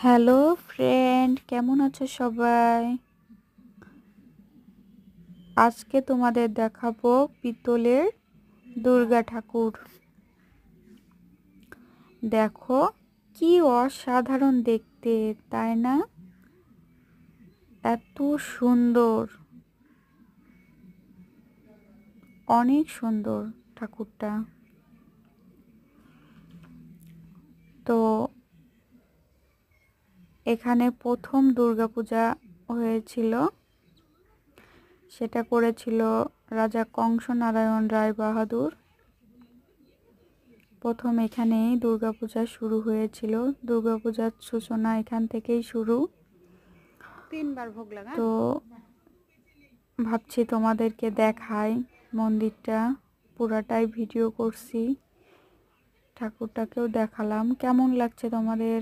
Hello friend, কেমন আছো সবাই? আজকে তোমাদের দেখাবো পিতলের দুর্গা ঠাকুর। দেখো কি অসাধারণ দেখতে, তাই না? এত সুন্দর, অনেক সুন্দর ঠাকুরটা। তো এখানে প্রথম দুর্গাপূজা হয়েছিল, সেটা করেছিল রাজা কংসনারায়ণ রায় বাহাদুর। প্রথম এখানেই দুর্গাপূজা শুরু হয়েছিল, দুর্গাপূজার সূচনা এখান থেকেই শুরু। 3 বার ভোগ লাগা। তো ভাবছি তোমাদেরকে দেখাই মন্দিরটা, পুরাটাই ভিডিও করছি, ঠাকুরটাকেও দেখালাম। কেমন লাগছে তোমাদের?